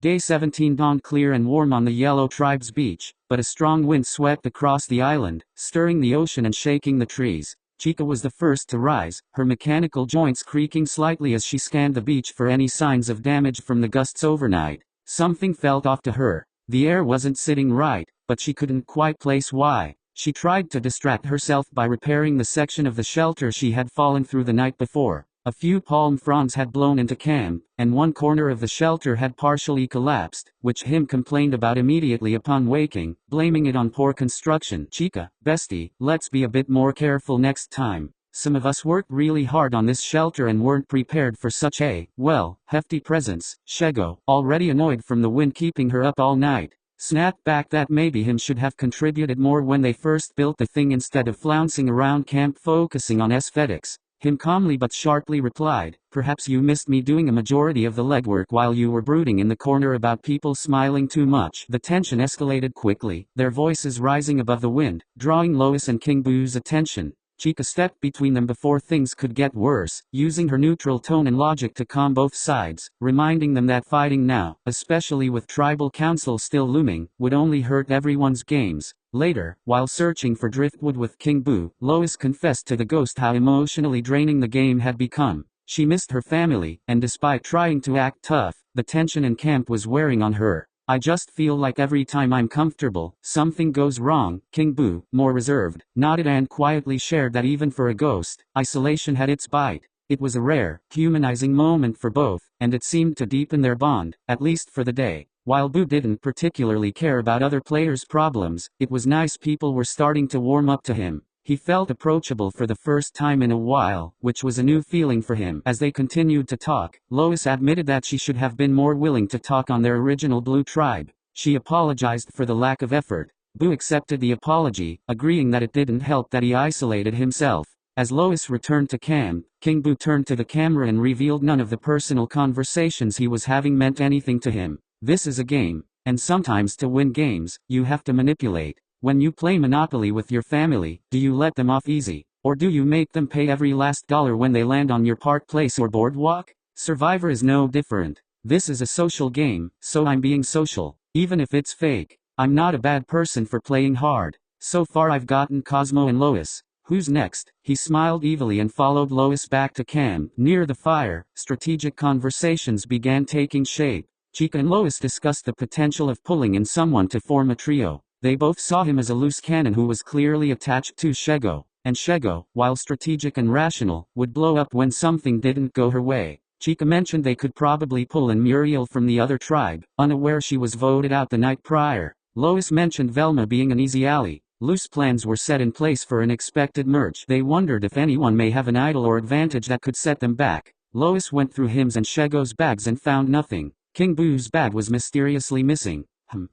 Day 17 dawned clear and warm on the Yellow Tribe's beach, but a strong wind swept across the island, stirring the ocean and shaking the trees. Chica was the first to rise, her mechanical joints creaking slightly as she scanned the beach for any signs of damage from the gusts overnight. Something felt off to her. The air wasn't sitting right, but she couldn't quite place why. She tried to distract herself by repairing the section of the shelter she had fallen through the night before. A few palm fronds had blown into camp, and one corner of the shelter had partially collapsed, which Him complained about immediately upon waking, blaming it on poor construction. Chica, bestie, let's be a bit more careful next time. Some of us worked really hard on this shelter and weren't prepared for such a, well, hefty presence. Shego, already annoyed from the wind keeping her up all night, snapped back that maybe Him should have contributed more when they first built the thing instead of flouncing around camp focusing on aesthetics. Him calmly but sharply replied, perhaps you missed me doing a majority of the legwork while you were brooding in the corner about people smiling too much. The tension escalated quickly, their voices rising above the wind, drawing Lois and King Boo's attention. Chica stepped between them before things could get worse, using her neutral tone and logic to calm both sides, reminding them that fighting now, especially with tribal council still looming, would only hurt everyone's games. Later, while searching for driftwood with King Boo, Lois confessed to the ghost how emotionally draining the game had become. She missed her family, and despite trying to act tough, the tension in camp was wearing on her. I just feel like every time I'm comfortable, something goes wrong. King Boo, more reserved, nodded and quietly shared that even for a ghost, isolation had its bite. It was a rare, humanizing moment for both, and it seemed to deepen their bond, at least for the day. While Boo didn't particularly care about other players' problems, it was nice people were starting to warm up to him. He felt approachable for the first time in a while, which was a new feeling for him. As they continued to talk, Lois admitted that she should have been more willing to talk on their original Blue Tribe. She apologized for the lack of effort. Boo accepted the apology, agreeing that it didn't help that he isolated himself. As Lois returned to camp, King Boo turned to the camera and revealed none of the personal conversations he was having meant anything to him. This is a game, and sometimes to win games, you have to manipulate. When you play Monopoly with your family, do you let them off easy? Or do you make them pay every last dollar when they land on your park place or boardwalk? Survivor is no different. This is a social game, so I'm being social, even if it's fake. I'm not a bad person for playing hard. So far I've gotten Cosmo and Lois. Who's next? He smiled evilly and followed Lois back to camp. Near the fire, strategic conversations began taking shape. Chica and Lois discussed the potential of pulling in someone to form a trio. They both saw him as a loose cannon who was clearly attached to Shego, and Shego, while strategic and rational, would blow up when something didn't go her way. Chica mentioned they could probably pull in Muriel from the other tribe, unaware she was voted out the night prior. Lois mentioned Velma being an easy ally. Loose plans were set in place for an expected merge. They wondered if anyone may have an idol or advantage that could set them back. Lois went through Him's and Shego's bags and found nothing. King Boo's bag was mysteriously missing.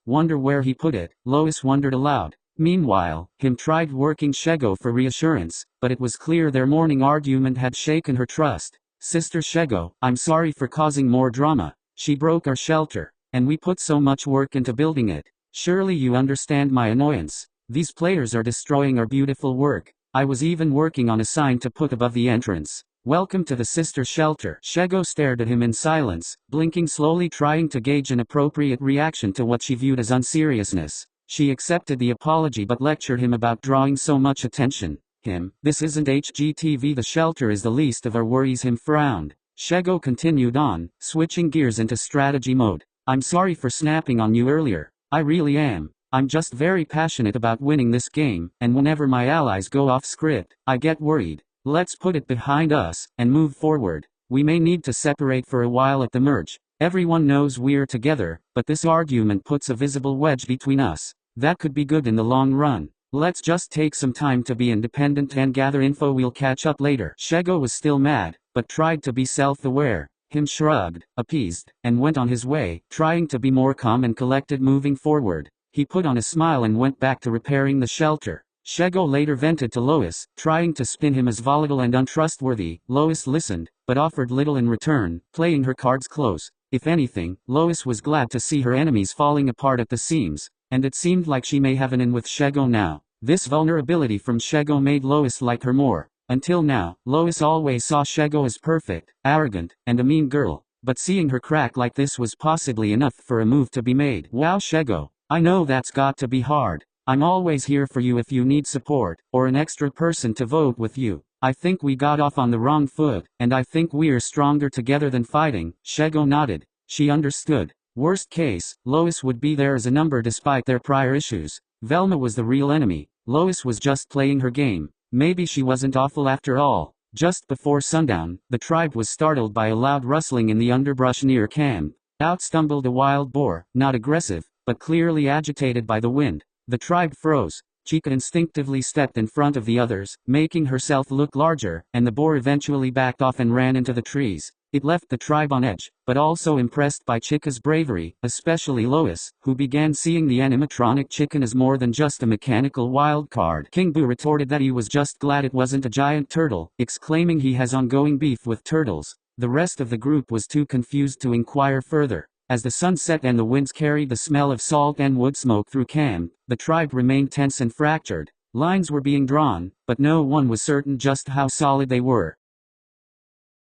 Wonder where he put it, Lois wondered aloud. Meanwhile, Him tried working Shego for reassurance, but it was clear their morning argument had shaken her trust. Sister Shego, I'm sorry for causing more drama. She broke our shelter, and we put so much work into building it. Surely you understand my annoyance. These players are destroying our beautiful work. I was even working on a sign to put above the entrance. Welcome to the sister shelter. Shego stared at him in silence, blinking slowly, trying to gauge an appropriate reaction to what she viewed as unseriousness. She accepted the apology but lectured him about drawing so much attention. Him, this isn't HGTV, the shelter is the least of our worries. Him frowned. Shego continued on, switching gears into strategy mode. I'm sorry for snapping on you earlier. I really am. I'm just very passionate about winning this game, and whenever my allies go off script, I get worried. Let's put it behind us, and move forward. We may need to separate for a while at the merge. Everyone knows we're together, but this argument puts a visible wedge between us. That could be good in the long run. Let's just take some time to be independent and gather info. We'll catch up later. Shego was still mad, but tried to be self-aware. Him shrugged, appeased, and went on his way, trying to be more calm and collected moving forward. He put on a smile and went back to repairing the shelter. Shego later vented to Lois, trying to spin him as volatile and untrustworthy. Lois listened, but offered little in return, playing her cards close. If anything, Lois was glad to see her enemies falling apart at the seams, and it seemed like she may have an in with Shego now. This vulnerability from Shego made Lois like her more. Until now, Lois always saw Shego as perfect, arrogant, and a mean girl. But seeing her crack like this was possibly enough for a move to be made. Wow, Shego. I know that's got to be hard. I'm always here for you if you need support, or an extra person to vote with you. I think we got off on the wrong foot, and I think we're stronger together than fighting. Shego nodded. She understood. Worst case, Lois would be there as a number despite their prior issues. Velma was the real enemy. Lois was just playing her game. Maybe she wasn't awful after all. Just before sundown, the tribe was startled by a loud rustling in the underbrush near camp. Out stumbled a wild boar, not aggressive, but clearly agitated by the wind. The tribe froze. Chica instinctively stepped in front of the others, making herself look larger, and the boar eventually backed off and ran into the trees. It left the tribe on edge, but also impressed by Chica's bravery, especially Lois, who began seeing the animatronic chicken as more than just a mechanical wild card. King Boo retorted that he was just glad it wasn't a giant turtle, exclaiming he has ongoing beef with turtles. The rest of the group was too confused to inquire further. As the sun set and the winds carried the smell of salt and wood smoke through camp, the tribe remained tense and fractured. Lines were being drawn, but no one was certain just how solid they were.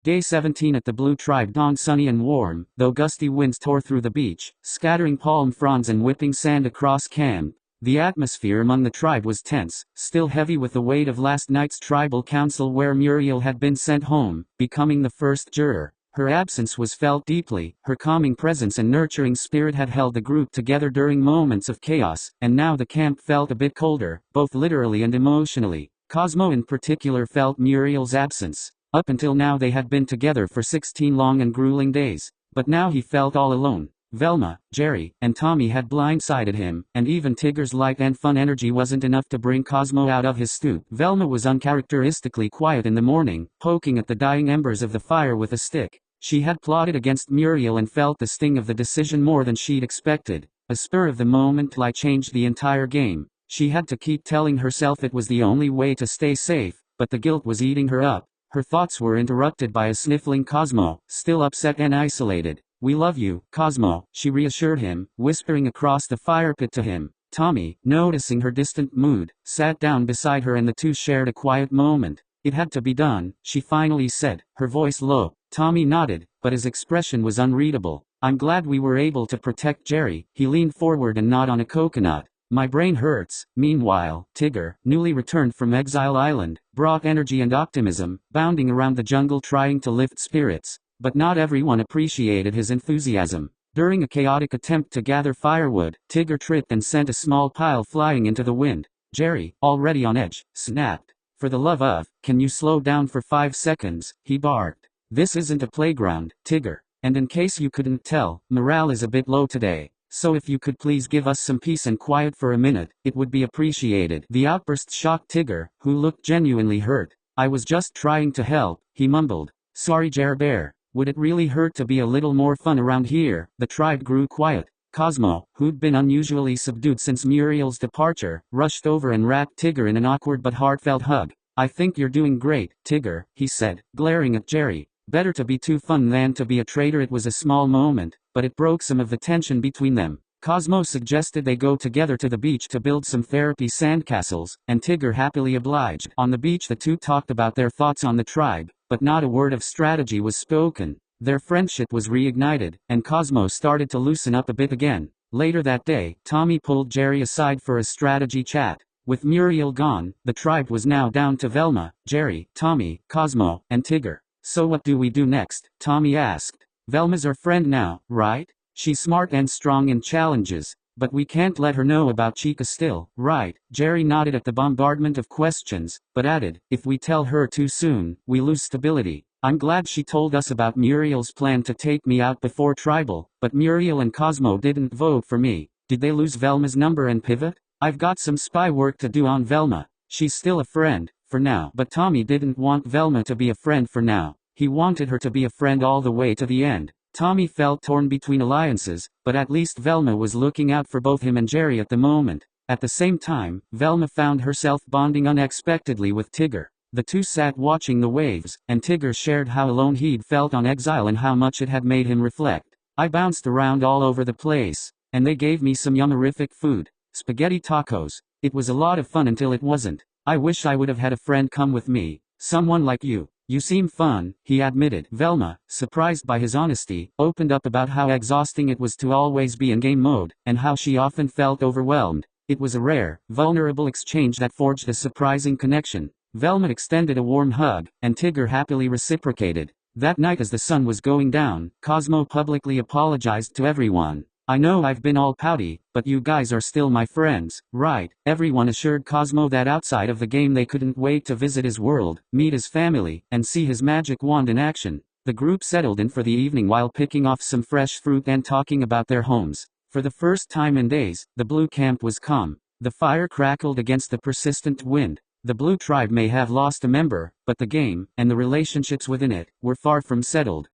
Day 17 at the Blue Tribe dawned sunny and warm, though gusty winds tore through the beach, scattering palm fronds and whipping sand across camp. The atmosphere among the tribe was tense, still heavy with the weight of last night's tribal council where Muriel had been sent home, becoming the first juror. Her absence was felt deeply. Her calming presence and nurturing spirit had held the group together during moments of chaos, and now the camp felt a bit colder, both literally and emotionally. Cosmo in particular felt Muriel's absence. Up until now they had been together for 16 long and grueling days, but now he felt all alone. Velma, Jerry, and Tommy had blindsided him, and even Tigger's light and fun energy wasn't enough to bring Cosmo out of his stoop. Velma was uncharacteristically quiet in the morning, poking at the dying embers of the fire with a stick. She had plotted against Muriel and felt the sting of the decision more than she'd expected. A spur of the moment lie changed the entire game. She had to keep telling herself it was the only way to stay safe, but the guilt was eating her up. Her thoughts were interrupted by a sniffling Cosmo, still upset and isolated. "We love you, Cosmo," she reassured him, whispering across the fire pit to him. Tommy, noticing her distant mood, sat down beside her and the two shared a quiet moment. "It had to be done," she finally said, her voice low. Tommy nodded, but his expression was unreadable. "I'm glad we were able to protect Jerry." He leaned forward and gnawed on a coconut. "My brain hurts." Meanwhile, Tigger, newly returned from Exile Island, brought energy and optimism, bounding around the jungle trying to lift spirits. But not everyone appreciated his enthusiasm. During a chaotic attempt to gather firewood, Tigger tripped and sent a small pile flying into the wind. Jerry, already on edge, snapped. "For the love of, can you slow down for 5 seconds?" he barked. "This isn't a playground, Tigger. And in case you couldn't tell, morale is a bit low today. So if you could please give us some peace and quiet for a minute, it would be appreciated." The outburst shocked Tigger, who looked genuinely hurt. "I was just trying to help," he mumbled. "Sorry, Jer Bear. Would it really hurt to be a little more fun around here?" The tribe grew quiet. Cosmo, who'd been unusually subdued since Muriel's departure, rushed over and wrapped Tigger in an awkward but heartfelt hug. "I think you're doing great, Tigger," he said, glaring at Jerry. Better to be too fun than to be a traitor. It was a small moment, but it broke some of the tension between them. Cosmo suggested they go together to the beach to build some therapy sandcastles, and Tigger happily obliged. On the beach the two talked about their thoughts on the tribe, but not a word of strategy was spoken. Their friendship was reignited, and Cosmo started to loosen up a bit again. Later that day, Tommy pulled Jerry aside for a strategy chat. With Muriel gone, the tribe was now down to Velma, Jerry, Tommy, Cosmo, and Tigger. "So what do we do next?" Tommy asked. "Velma's our friend now, right? She's smart and strong in challenges, but we can't let her know about Chica still, right?" Jerry nodded at the bombardment of questions, but added, "If we tell her too soon, we lose stability. I'm glad she told us about Muriel's plan to take me out before tribal, but Muriel and Cosmo didn't vote for me. Did they lose Velma's number and pivot? I've got some spy work to do on Velma. She's still a friend, for now." But Tommy didn't want Velma to be a friend for now. He wanted her to be a friend all the way to the end. Tommy felt torn between alliances, but at least Velma was looking out for both him and Jerry at the moment. At the same time, Velma found herself bonding unexpectedly with Tigger. The two sat watching the waves, and Tigger shared how alone he'd felt on Exile and how much it had made him reflect. "I bounced around all over the place, and they gave me some yummerific food. Spaghetti tacos. It was a lot of fun until it wasn't. I wish I would have had a friend come with me. Someone like you. You seem fun, he admitted. Velma, surprised by his honesty, opened up about how exhausting it was to always be in game mode, and how she often felt overwhelmed. It was a rare, vulnerable exchange that forged a surprising connection. Velma extended a warm hug, and Tigger happily reciprocated. That night as the sun was going down, Cosmo publicly apologized to everyone. I know I've been all pouty, but you guys are still my friends, right? Everyone assured Cosmo that outside of the game they couldn't wait to visit his world, meet his family, and see his magic wand in action. The group settled in for the evening while picking off some fresh fruit and talking about their homes. For the first time in days, the blue camp was calm. The fire crackled against the persistent wind. The blue tribe may have lost a member, but the game, and the relationships within it, were far from settled.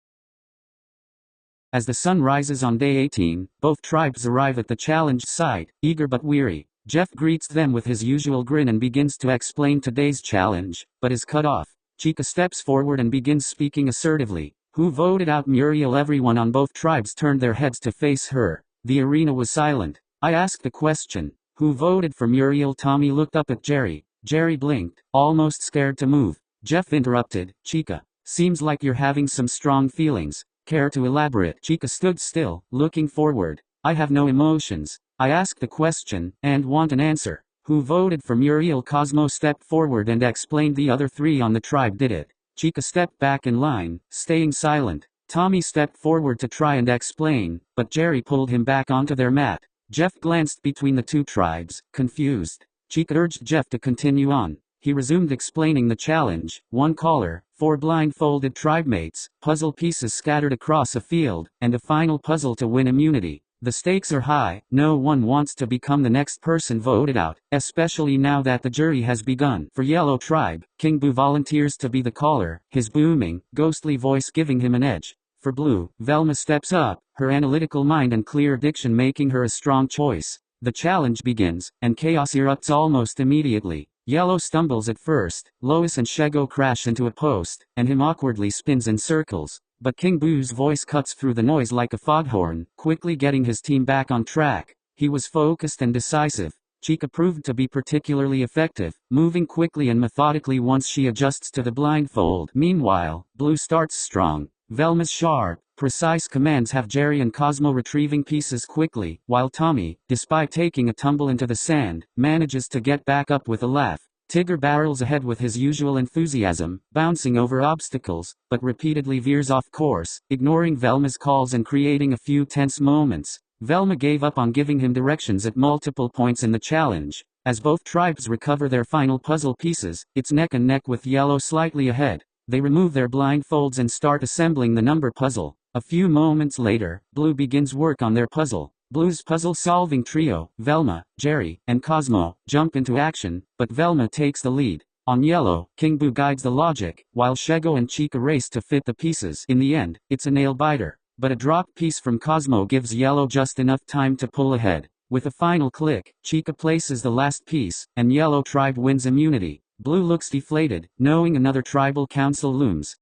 As the sun rises on day 18, both tribes arrive at the challenge site, eager but weary. Jeff greets them with his usual grin and begins to explain today's challenge, but is cut off. Chica steps forward and begins speaking assertively. Who voted out Muriel? Everyone on both tribes turned their heads to face her. The arena was silent. I asked a question. Who voted for Muriel? Tommy looked up at Jerry. Jerry blinked, almost scared to move. Jeff interrupted. Chica, seems like you're having some strong feelings. Care to elaborate? Chica stood still, looking forward. I have no emotions. I asked the question, and want an answer. Who voted for Muriel? Cosmo stepped forward and explained the other three on the tribe did it. Chica stepped back in line, staying silent. Tommy stepped forward to try and explain, but Jerry pulled him back onto their mat. Jeff glanced between the two tribes, confused. Chica urged Jeff to continue on. He resumed explaining the challenge. One caller, 4 blindfolded tribemates, puzzle pieces scattered across a field, and a final puzzle to win immunity. The stakes are high. No one wants to become the next person voted out, especially now that the jury has begun. For Yellow Tribe, King Boo volunteers to be the caller, his booming, ghostly voice giving him an edge. For Blue, Velma steps up, her analytical mind and clear diction making her a strong choice. The challenge begins, and chaos erupts almost immediately. Yellow stumbles at first, Lois and Shego crash into a post, and him awkwardly spins in circles. But King Boo's voice cuts through the noise like a foghorn, quickly getting his team back on track. He was focused and decisive. Chica proved to be particularly effective, moving quickly and methodically once she adjusts to the blindfold. Meanwhile, Blue starts strong. Velma's sharp, precise commands have Jerry and Cosmo retrieving pieces quickly, while Tommy, despite taking a tumble into the sand, manages to get back up with a laugh. Tigger barrels ahead with his usual enthusiasm, bouncing over obstacles, but repeatedly veers off course, ignoring Velma's calls and creating a few tense moments. Velma gave up on giving him directions at multiple points in the challenge. As both tribes recover their final puzzle pieces, it's neck and neck with Yellow slightly ahead. They remove their blindfolds and start assembling the number puzzle. A few moments later, Blue begins work on their puzzle. Blue's puzzle-solving trio, Velma, Jerry, and Cosmo, jump into action, but Velma takes the lead. On Yellow, King Boo guides the logic, while Shego and Chica race to fit the pieces. In the end, it's a nail-biter. But a dropped piece from Cosmo gives Yellow just enough time to pull ahead. With a final click, Chica places the last piece, and Yellow Tribe wins immunity. Blue looks deflated, knowing another tribal council looms.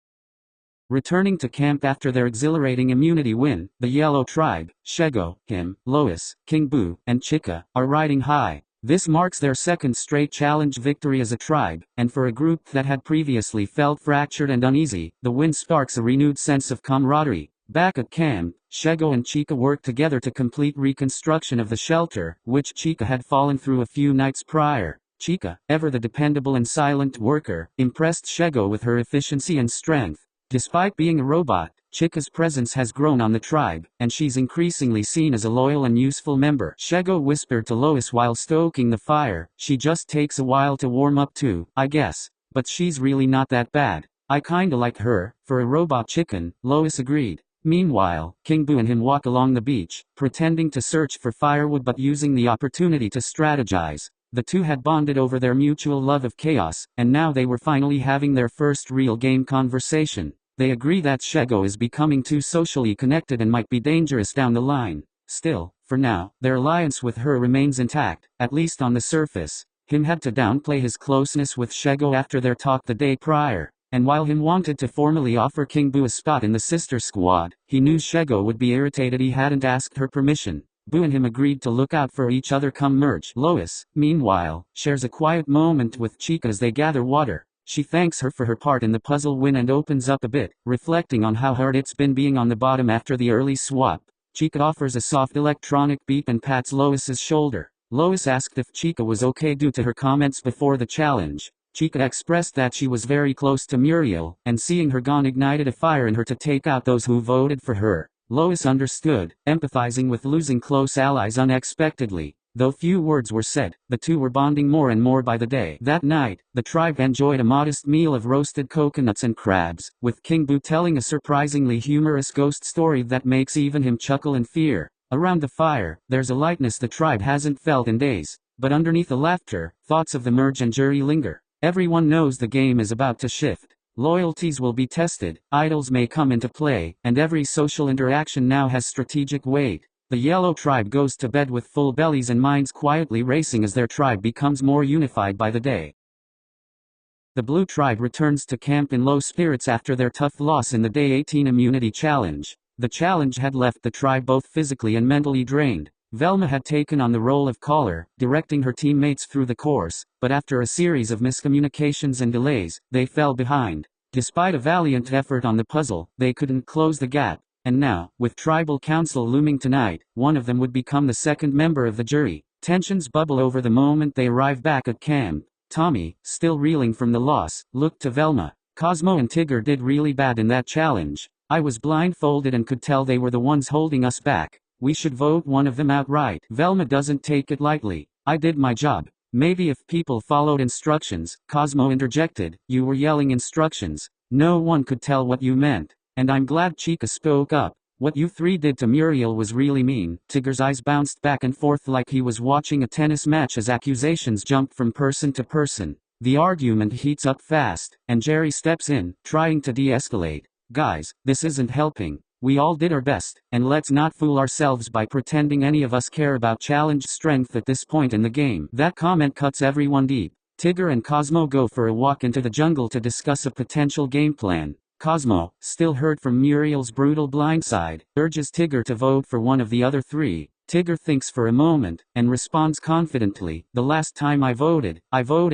Returning to camp after their exhilarating immunity win, the Yellow Tribe, Shego, him, Lois, King Boo, and Chica, are riding high. This marks their second straight challenge victory as a tribe, and for a group that had previously felt fractured and uneasy, the win sparks a renewed sense of camaraderie. Back at camp, Shego and Chica work together to complete reconstruction of the shelter, which Chica had fallen through a few nights prior. Chica, ever the dependable and silent worker, impressed Shego with her efficiency and strength. Despite being a robot, Chica's presence has grown on the tribe, and she's increasingly seen as a loyal and useful member. Shego whispered to Lois while stoking the fire, she just takes a while to warm up too, I guess. But she's really not that bad. I kinda like her, for a robot chicken, Lois agreed. Meanwhile, King Boo and him walk along the beach, pretending to search for firewood but using the opportunity to strategize. The two had bonded over their mutual love of chaos, and now they were finally having their first real game conversation. They agree that Shego is becoming too socially connected and might be dangerous down the line. Still, for now, their alliance with her remains intact, at least on the surface. Him had to downplay his closeness with Shego after their talk the day prior, and while him wanted to formally offer King Boo a spot in the sister squad, he knew Shego would be irritated he hadn't asked her permission. Boo and him agreed to look out for each other come merge. Lois, meanwhile, shares a quiet moment with Chica as they gather water. She thanks her for her part in the puzzle win and opens up a bit, reflecting on how hard it's been being on the bottom after the early swap. Chica offers a soft electronic beat and pats Lois's shoulder. Lois asked if Chica was okay due to her comments before the challenge. Chica expressed that she was very close to Muriel, and seeing her gone ignited a fire in her to take out those who voted for her. Lois understood, empathizing with losing close allies unexpectedly. Though few words were said, the two were bonding more and more by the day. That night, the tribe enjoyed a modest meal of roasted coconuts and crabs, with King Boo telling a surprisingly humorous ghost story that makes even him chuckle in fear. Around the fire, there's a lightness the tribe hasn't felt in days. But underneath the laughter, thoughts of the merge and jury linger. Everyone knows the game is about to shift. Loyalties will be tested, idols may come into play, and every social interaction now has strategic weight. The yellow tribe goes to bed with full bellies and minds quietly racing as their tribe becomes more unified by the day. The blue tribe returns to camp in low spirits after their tough loss in the Day 18 Immunity Challenge. The challenge had left the tribe both physically and mentally drained. Velma had taken on the role of caller, directing her teammates through the course, but after a series of miscommunications and delays, they fell behind. Despite a valiant effort on the puzzle, they couldn't close the gap. And now, with tribal council looming tonight, one of them would become the second member of the jury. Tensions bubble over the moment they arrive back at camp. Tommy, still reeling from the loss, looked to Velma. Cosmo and Tigger did really bad in that challenge. I was blindfolded and could tell they were the ones holding us back. We should vote one of them outright. Velma doesn't take it lightly. I did my job. Maybe if people followed instructions, Cosmo interjected. You were yelling instructions. No one could tell what you meant. And I'm glad Chica spoke up. What you three did to Muriel was really mean. Tigger's eyes bounced back and forth like he was watching a tennis match as accusations jumped from person to person. The argument heats up fast, and Jerry steps in, trying to de-escalate. Guys, this isn't helping. We all did our best, and let's not fool ourselves by pretending any of us care about challenge strength at this point in the game. That comment cuts everyone deep. Tigger and Cosmo go for a walk into the jungle to discuss a potential game plan. Cosmo, still hurt from Muriel's brutal blindside, urges Tigger to vote for one of the other three. Tigger thinks for a moment, and responds confidently, the last time I voted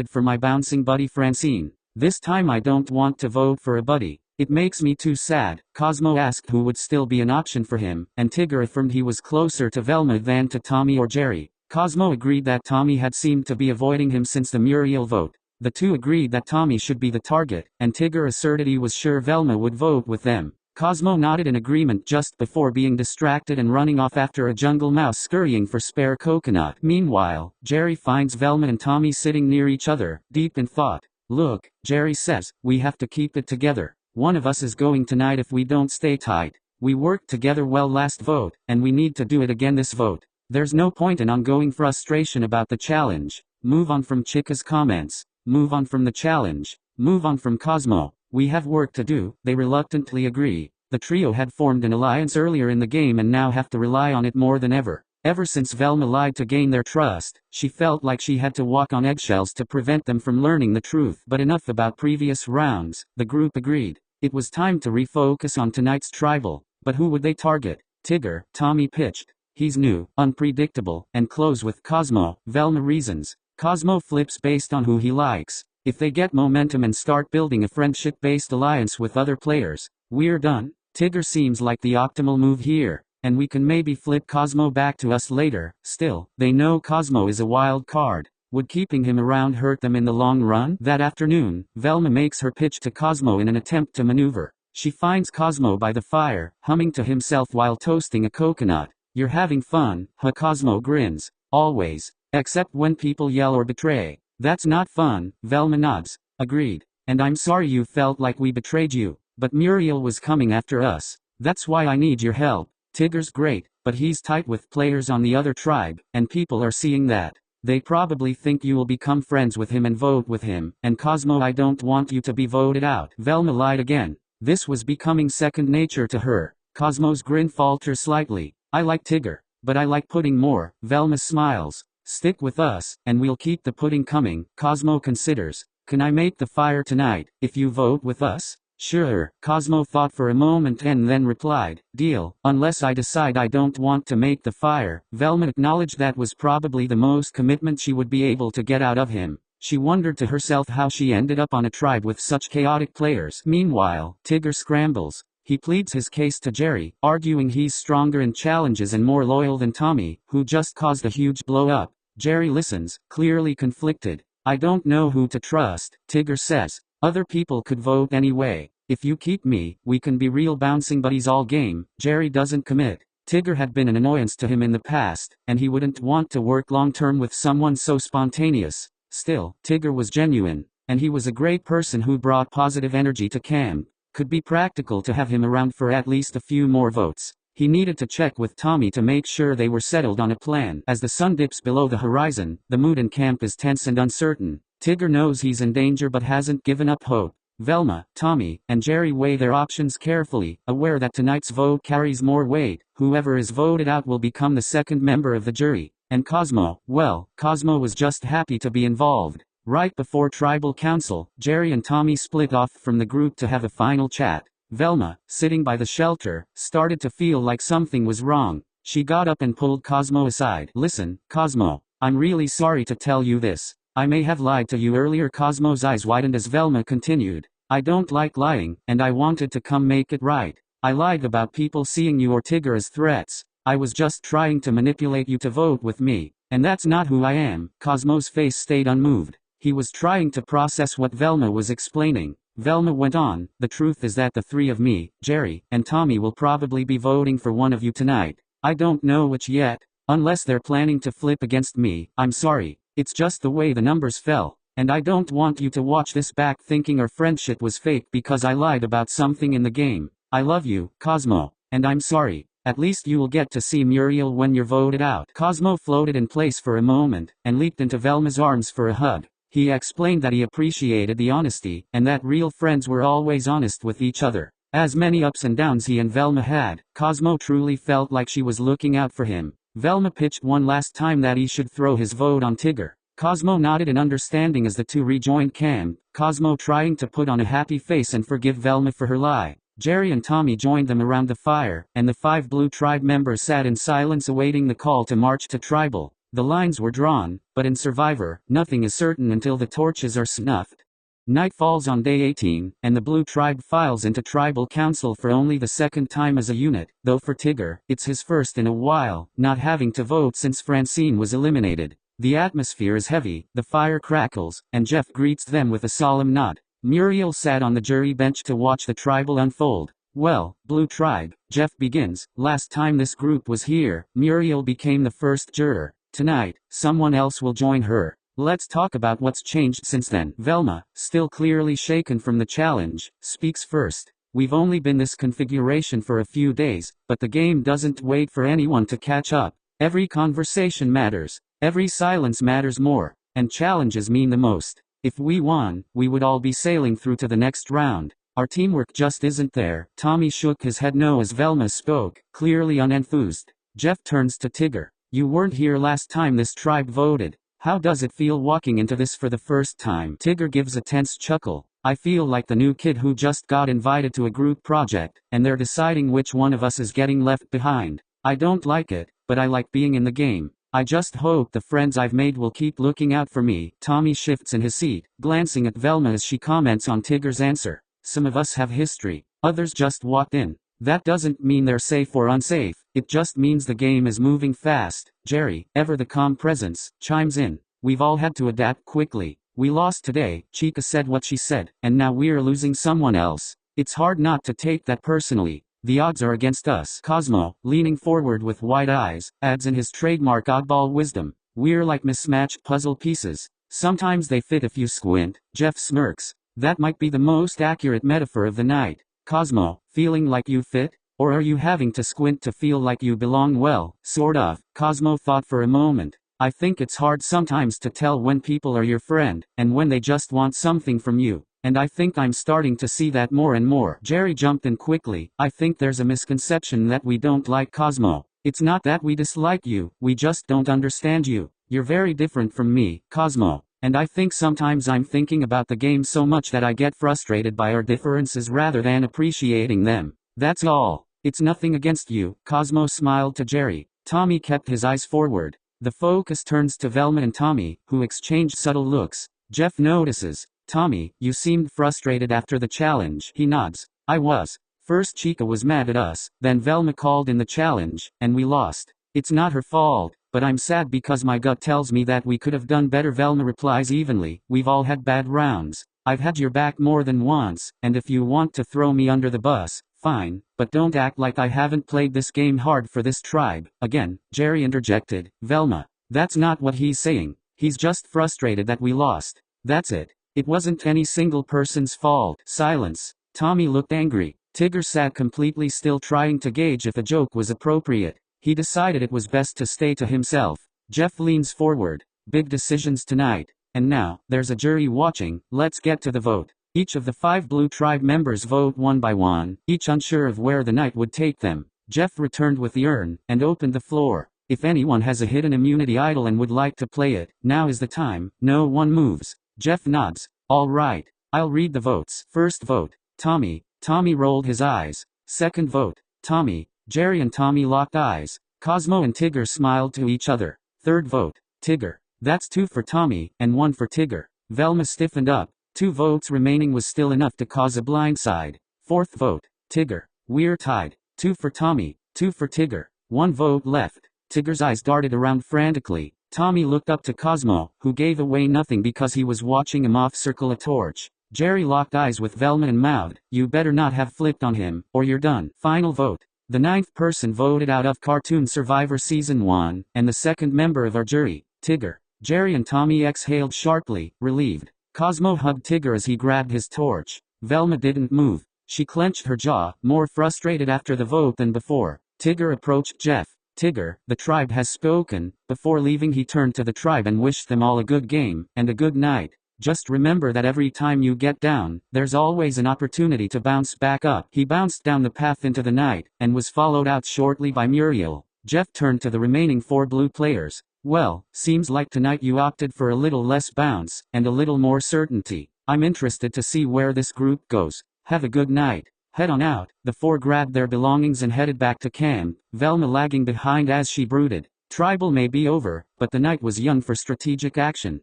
for my bouncing buddy Francine. This time I don't want to vote for a buddy. It makes me too sad. Cosmo asked who would still be an option for him, and Tigger affirmed he was closer to Velma than to Tommy or Jerry. Cosmo agreed that Tommy had seemed to be avoiding him since the Muriel vote. The two agreed that Tommy should be the target, and Tigger asserted he was sure Velma would vote with them. Cosmo nodded in agreement just before being distracted and running off after a jungle mouse scurrying for spare coconut. Meanwhile, Jerry finds Velma and Tommy sitting near each other, deep in thought. Look, Jerry says, we have to keep it together. One of us is going tonight if we don't stay tight. We worked together well last vote, and we need to do it again this vote. There's no point in ongoing frustration about the challenge. Move on from Chica's comments. Move on from the challenge. Move on from Cosmo. We have work to do, they reluctantly agree. The trio had formed an alliance earlier in the game and now have to rely on it more than ever. Ever since Velma lied to gain their trust, she felt like she had to walk on eggshells to prevent them from learning the truth. But enough about previous rounds, the group agreed. It was time to refocus on tonight's tribal. But who would they target? Tigger, Tommy pitched. He's new, unpredictable, and close with Cosmo. Velma reasons. Cosmo flips based on who he likes. If they get momentum and start building a friendship-based alliance with other players, we're done. Tigger seems like the optimal move here, and we can maybe flip Cosmo back to us later. Still, they know Cosmo is a wild card. Would keeping him around hurt them in the long run? That afternoon, Velma makes her pitch to Cosmo in an attempt to maneuver. She finds Cosmo by the fire, humming to himself while toasting a coconut. You're having fun, huh? Cosmo grins. Always. Except when people yell or betray. That's not fun, Velma nods. Agreed. And I'm sorry you felt like we betrayed you. But Muriel was coming after us. That's why I need your help. Tigger's great, but he's tight with players on the other tribe, and people are seeing that. They probably think you will become friends with him and vote with him. And Cosmo, I don't want you to be voted out. Velma lied again. This was becoming second nature to her. Cosmo's grin falters slightly. I like Tigger, but I like pudding more. Velma smiles. Stick with us, and we'll keep the pudding coming. Cosmo considers. Can I make the fire tonight, if you vote with us? Sure. Cosmo thought for a moment and then replied, deal, unless I decide I don't want to make the fire. Velma acknowledged that was probably the most commitment she would be able to get out of him. She wondered to herself how she ended up on a tribe with such chaotic players. Meanwhile, Tigger scrambles. He pleads his case to Jerry, arguing he's stronger in challenges and more loyal than Tommy, who just caused a huge blow-up. Jerry listens, clearly conflicted. I don't know who to trust, Tigger says. Other people could vote anyway. If you keep me, we can be real bouncing buddies all game. Jerry doesn't commit. Tigger had been an annoyance to him in the past, and he wouldn't want to work long-term with someone so spontaneous. Still, Tigger was genuine, and he was a great person who brought positive energy to camp. Could be practical to have him around for at least a few more votes. He needed to check with Tommy to make sure they were settled on a plan. As the sun dips below the horizon, the mood in camp is tense and uncertain. Tigger knows he's in danger but hasn't given up hope. Velma, Tommy, and Jerry weigh their options carefully, aware that tonight's vote carries more weight. Whoever is voted out will become the second member of the jury. And Cosmo, well, Cosmo was just happy to be involved. Right before tribal council, Jerry and Tommy split off from the group to have a final chat. Velma, sitting by the shelter, started to feel like something was wrong. She got up and pulled Cosmo aside. Listen, Cosmo, I'm really sorry to tell you this. I may have lied to you earlier. Cosmo's eyes widened as Velma continued. I don't like lying, and I wanted to come make it right. I lied about people seeing you or Tigger as threats. I was just trying to manipulate you to vote with me. And that's not who I am. Cosmo's face stayed unmoved. He was trying to process what Velma was explaining. Velma went on, the truth is that the three of me, Jerry, and Tommy will probably be voting for one of you tonight. I don't know which yet. Unless they're planning to flip against me, I'm sorry. It's just the way the numbers fell. And I don't want you to watch this back thinking our friendship was fake because I lied about something in the game. I love you, Cosmo. And I'm sorry. At least you'll get to see Muriel when you're voted out. Cosmo floated in place for a moment, and leaped into Velma's arms for a hug. He explained that he appreciated the honesty, and that real friends were always honest with each other. As many ups and downs he and Velma had, Cosmo truly felt like she was looking out for him. Velma pitched one last time that he should throw his vote on Tigger. Cosmo nodded in understanding as the two rejoined camp, Cosmo trying to put on a happy face and forgive Velma for her lie. Jerry and Tommy joined them around the fire, and the 5 Blue Tribe members sat in silence awaiting the call to march to tribal. The lines were drawn, but in Survivor, nothing is certain until the torches are snuffed. Night falls on day 18, and the Blue Tribe files into tribal council for only the second time as a unit, though for Tigger, it's his first in a while, not having to vote since Francine was eliminated. The atmosphere is heavy, the fire crackles, and Jeff greets them with a solemn nod. Muriel sat on the jury bench to watch the tribal unfold. Well, Blue Tribe, Jeff begins. Last time this group was here, Muriel became the first juror. Tonight, someone else will join her. Let's talk about what's changed since then. Velma, still clearly shaken from the challenge, speaks first. We've only been this configuration for a few days, but the game doesn't wait for anyone to catch up. Every conversation matters. Every silence matters more. And challenges mean the most. If we won, we would all be sailing through to the next round. Our teamwork just isn't there. Tommy shook his head no as Velma spoke, clearly unenthused. Jeff turns to Tigger. You weren't here last time this tribe voted. How does it feel walking into this for the first time? Tigger gives a tense chuckle. I feel like the new kid who just got invited to a group project, and they're deciding which one of us is getting left behind. I don't like it, but I like being in the game. I just hope the friends I've made will keep looking out for me. Tommy shifts in his seat, glancing at Velma as she comments on Tigger's answer. Some of us have history, others just walked in. That doesn't mean they're safe or unsafe, it just means the game is moving fast. Jerry, ever the calm presence, chimes in. We've all had to adapt quickly. We lost today, Chica said what she said, and now we're losing someone else. It's hard not to take that personally. The odds are against us. Cosmo, leaning forward with wide eyes, adds in his trademark oddball wisdom. We're like mismatched puzzle pieces. Sometimes they fit if you squint. Jeff smirks. That might be the most accurate metaphor of the night. Cosmo, feeling like you fit? Or are you having to squint to feel like you belong? Well, sort of. Cosmo thought for a moment. I think it's hard sometimes to tell when people are your friend, and when they just want something from you. And I think I'm starting to see that more and more. Jerry jumped in quickly. I think there's a misconception that we don't like Cosmo. It's not that we dislike you, we just don't understand you. You're very different from me, Cosmo. And I think sometimes I'm thinking about the game so much that I get frustrated by our differences rather than appreciating them. That's all. It's nothing against you. Cosmo smiled to Jerry. Tommy kept his eyes forward. The focus turns to Velma and Tommy, who exchanged subtle looks. Jeff notices. Tommy, you seemed frustrated after the challenge. He nods. I was. First Chica was mad at us, then Velma called in the challenge, and we lost. It's not her fault, but I'm sad because my gut tells me that we could have done better. Velma replies evenly, we've all had bad rounds. I've had your back more than once, and if you want to throw me under the bus, fine, but don't act like I haven't played this game hard for this tribe. Again, Jerry interjected. Velma, that's not what he's saying. He's just frustrated that we lost. That's it. It wasn't any single person's fault. Silence. Tommy looked angry. Tigger sat completely still, trying to gauge if a joke was appropriate. He decided it was best to stay to himself. Jeff leans forward. Big decisions tonight. And now, there's a jury watching. Let's get to the vote. Each of the 5 Blue Tribe members vote one by one, each unsure of where the night would take them. Jeff returned with the urn, and opened the floor. If anyone has a hidden immunity idol and would like to play it, now is the time. No one moves. Jeff nods. All right. I'll read the votes. First vote. Tommy. Tommy rolled his eyes. Second vote. Tommy. Jerry and Tommy locked eyes. Cosmo and Tigger smiled to each other. Third vote. Tigger. That's 2 for Tommy, and 1 for Tigger. Velma stiffened up. 2 votes remaining was still enough to cause a blindside. Fourth vote. Tigger. We're tied. 2 for Tommy, 2 for Tigger. 1 vote left. Tigger's eyes darted around frantically. Tommy looked up to Cosmo, who gave away nothing because he was watching him off-circle a torch. Jerry locked eyes with Velma and mouthed, you better not have flipped on him, or you're done. Final vote. The 9th person voted out of Cartoon Survivor Season 1, and the 2nd member of our jury, Tigger. Jerry and Tommy exhaled sharply, relieved. Cosmo hugged Tigger as he grabbed his torch. Velma didn't move. She clenched her jaw, more frustrated after the vote than before. Tigger approached Jeff. Tigger, the tribe has spoken. Before leaving, he turned to the tribe and wished them all a good game, and a good night. Just remember that every time you get down, there's always an opportunity to bounce back up. He bounced down the path into the night, and was followed out shortly by Muriel. Jeff turned to the remaining 4 blue players. Well, seems like tonight you opted for a little less bounce, and a little more certainty. I'm interested to see where this group goes. Have a good night. Head on out. The 4 grabbed their belongings and headed back to camp, Velma lagging behind as she brooded. Tribal may be over, but the night was young for strategic action.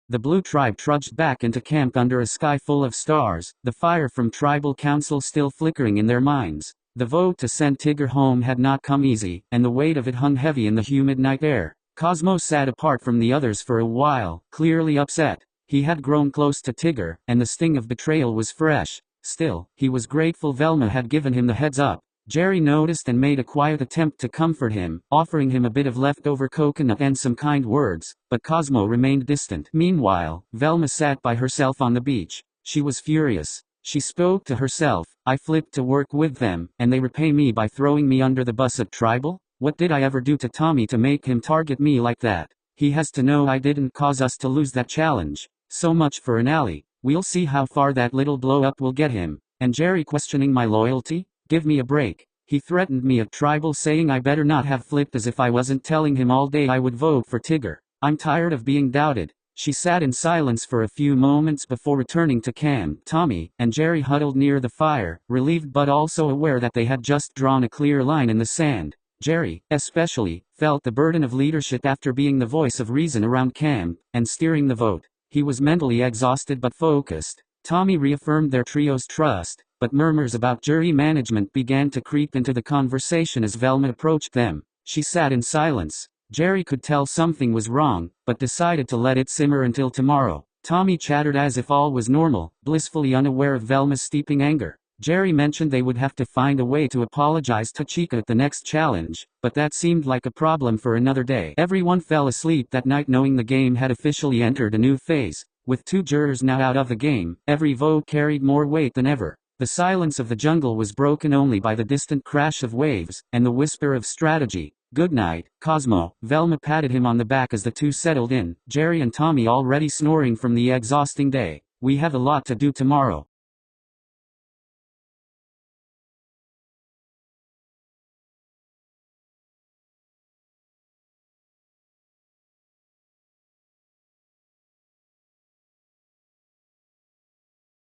The Blue Tribe trudged back into camp under a sky full of stars, the fire from Tribal Council still flickering in their minds. The vote to send Tigger home had not come easy, and the weight of it hung heavy in the humid night air. Cosmo sat apart from the others for a while, clearly upset. He had grown close to Tigger, and the sting of betrayal was fresh. Still, he was grateful Velma had given him the heads up. Jerry noticed and made a quiet attempt to comfort him, offering him a bit of leftover coconut and some kind words, but Cosmo remained distant. Meanwhile, Velma sat by herself on the beach. She was furious. She spoke to herself, I flipped to work with them, and they repay me by throwing me under the bus at Tribal? What did I ever do to Tommy to make him target me like that? He has to know I didn't cause us to lose that challenge. So much for an ally. We'll see how far that little blow-up will get him. And Jerry questioning my loyalty? Give me a break. He threatened me at Tribal, saying I better not have flipped, as if I wasn't telling him all day I would vote for Tigger. I'm tired of being doubted. She sat in silence for a few moments before returning to camp. Tommy and Jerry huddled near the fire, relieved but also aware that they had just drawn a clear line in the sand. Jerry, especially, felt the burden of leadership after being the voice of reason around camp, and steering the vote. He was mentally exhausted but focused. Tommy reaffirmed their trio's trust, but murmurs about jury management began to creep into the conversation as Velma approached them. She sat in silence. Jerry could tell something was wrong, but decided to let it simmer until tomorrow. Tommy chattered as if all was normal, blissfully unaware of Velma's steeping anger. Jerry mentioned they would have to find a way to apologize to Chica at the next challenge, but that seemed like a problem for another day. Everyone fell asleep that night knowing the game had officially entered a new phase. With 2 jurors now out of the game, every vote carried more weight than ever. The silence of the jungle was broken only by the distant crash of waves, and the whisper of strategy. Good night, Cosmo. Velma patted him on the back as the 2 settled in, Jerry and Tommy already snoring from the exhausting day. We have a lot to do tomorrow.